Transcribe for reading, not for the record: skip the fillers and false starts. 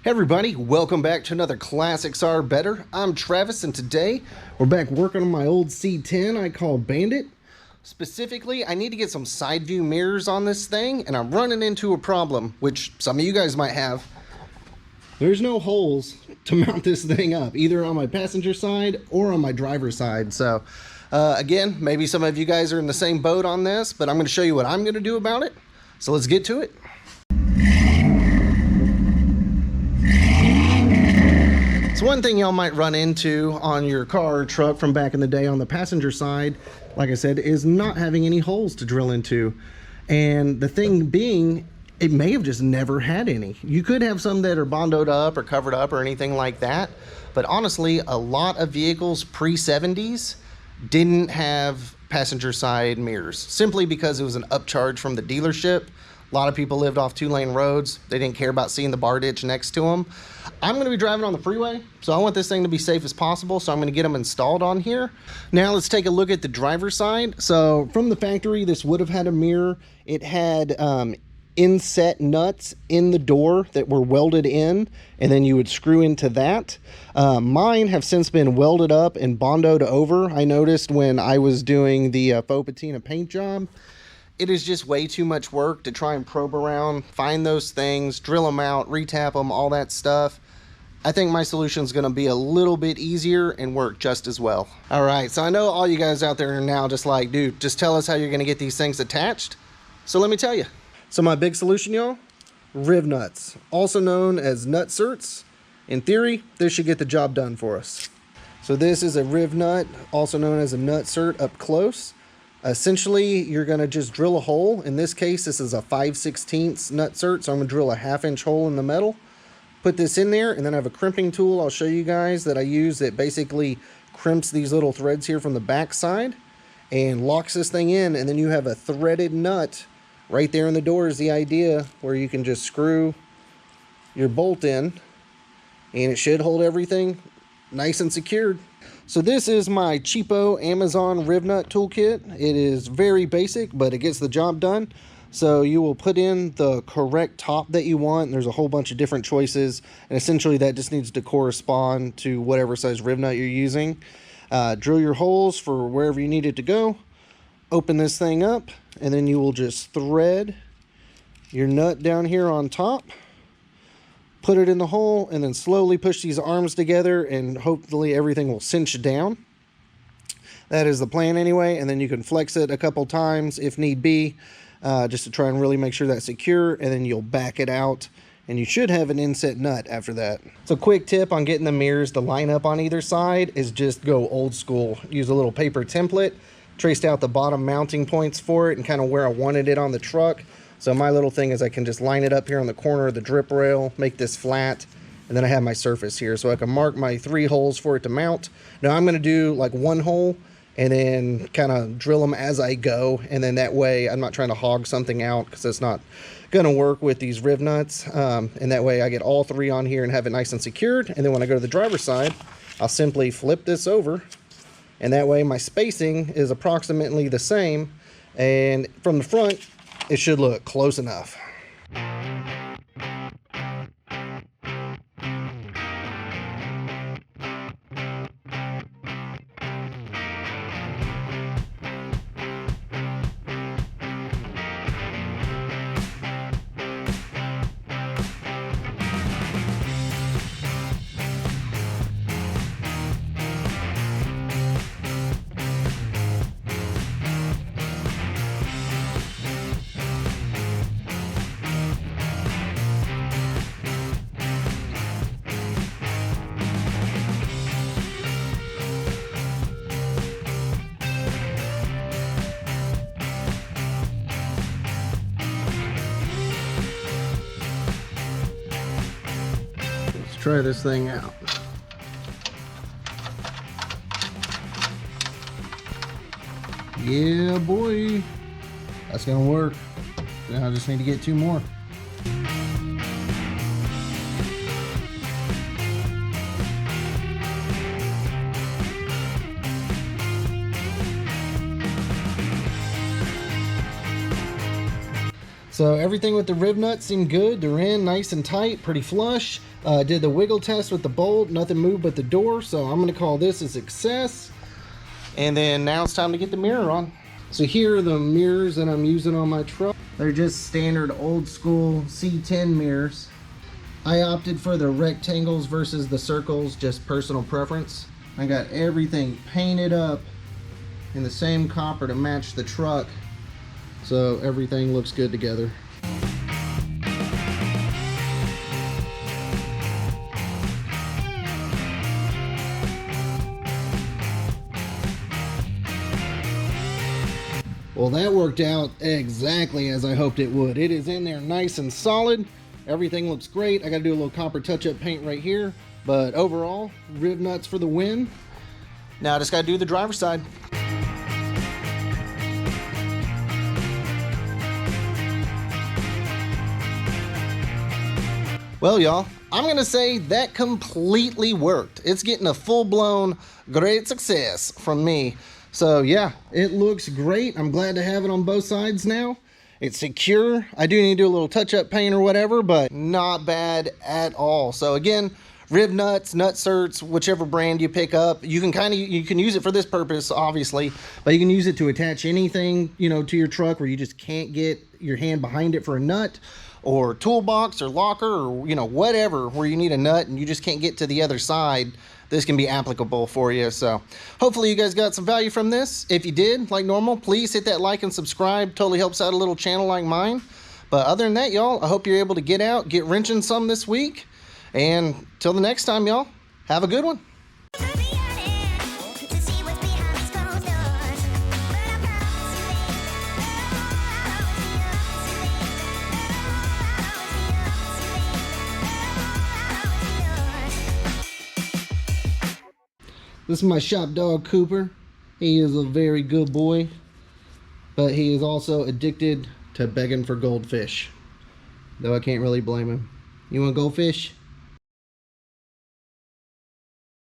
Hey everybody, welcome back to another Classics Are Better. I'm Travis, and today we're back working on my old C10 I call Bandit. Specifically, I need to get some side view mirrors on this thing, and I'm running into a problem, which some of you guys might have. There's no holes to mount this thing up, either on my passenger side or on my driver's side. So again, maybe some of you guys are in the same boat on this, but I'm going to show you what I'm going to do about it. So let's get to it. So one thing y'all might run into on your car or truck from back in the day on the passenger side, like I said, is not having any holes to drill into. And the thing being, it may have just never had any. You could have some that are bondoed up or covered up or anything like that. But honestly, a lot of vehicles pre-70s didn't have passenger side mirrors, simply because it was an upcharge from the dealership. A lot of people lived off two-lane roads. They didn't care about seeing the bar ditch next to them. I'm going to be driving on the freeway, so I want this thing to be safe as possible, so I'm going to get them installed on here. Now let's take a look at the driver's side. So from the factory, this would have had a mirror. It had inset nuts in the door that were welded in, and then you would screw into that. Mine have since been welded up and bondoed over. I noticed when I was doing the faux patina paint job, it is just way too much work to try and probe around, find those things, drill them out, retap them, all that stuff. I think my solution is going to be a little bit easier and work just as well. All right, so I know all you guys out there are now just like, dude, just tell us how you're going to get these things attached. So let me tell you. So my big solution, y'all, Rivnuts, also known as Nutserts. In theory, this should get the job done for us. So this is a Rivnut, also known as a Nutsert up close. Essentially, you're going to just drill a hole. In this case, this is a 5/16 Nutsert, so I'm going to drill a 1/2-inch hole in the metal. Put this in there, and then I have a crimping tool I'll show you guys that I use that basically crimps these little threads here from the back side and locks this thing in, and then you have a threaded nut right there in the door is the idea, where you can just screw your bolt in, and it should hold everything nice and secured. So this is my cheapo Amazon Rivnut toolkit. It is very basic, but it gets the job done. So you will put in the correct top that you want. There's a whole bunch of different choices, and essentially that just needs to correspond to whatever size Rivnut you're using. Drill your holes for wherever you need it to go. Open this thing up, and then you will just thread your nut down here on top. Put it in the hole, and then slowly push these arms together, and hopefully everything will cinch down. That is the plan anyway, and then you can flex it a couple times if need be, just to try and really make sure that's secure, and then you'll back it out, and you should have an inset nut after that. So quick tip on getting the mirrors to line up on either side is just go old school. Use a little paper template, traced out the bottom mounting points for it and kind of where I wanted it on the truck. So my little thing is I can just line it up here on the corner of the drip rail, make this flat, and then I have my surface here. So I can mark my 3 holes for it to mount. Now I'm going to do like 1 hole and then kind of drill them as I go. And then that way I'm not trying to hog something out, because it's not going to work with these Rivnuts. And that way I get all 3 on here and have it nice and secured. And then when I go to the driver's side, I'll simply flip this over. And that way my spacing is approximately the same. And from the front, it should look close enough. Try this thing out. Yeah, boy, that's gonna work. Now I just need to get 2 more. So everything with the Rivnuts seemed good. They're in nice and tight, pretty flush. Did the wiggle test with the bolt, nothing moved but the door, so I'm gonna call this a success. And then now it's time to get the mirror on. So here are the mirrors that I'm using on my truck. They're just standard old school C10 mirrors. I opted for the rectangles versus the circles, just personal preference. I got everything painted up in the same copper to match the truck, so everything looks good together. Well, that worked out exactly as I hoped it would. It is in there nice and solid. Everything looks great. I got to do a little copper touch-up paint right here, but overall, Rivnuts for the win. Now I just got to do the driver's side. Well, y'all, I'm going to say that completely worked. It's getting a full-blown great success from me. So yeah, it looks great. I'm glad to have it on both sides now. It's secure. I do need to do a little touch-up paint or whatever, but not bad at all. So again, Rivnuts, Nutserts, whichever brand you pick up, you can use it for this purpose, obviously, but you can use it to attach anything, you know, to your truck where you just can't get your hand behind it for a nut, or toolbox or locker, or, you know, whatever, where you need a nut and you just can't get to the other side. This can be applicable for you. So hopefully you guys got some value from this. If you did, like normal, please hit that like and subscribe. Totally helps out a little channel like mine. But other than that, y'all, I hope you're able to get out, get wrenching some this week. And till the next time, y'all, have a good one. This is my shop dog, Cooper. He is a very good boy, but he is also addicted to begging for goldfish. Though I can't really blame him. You want goldfish?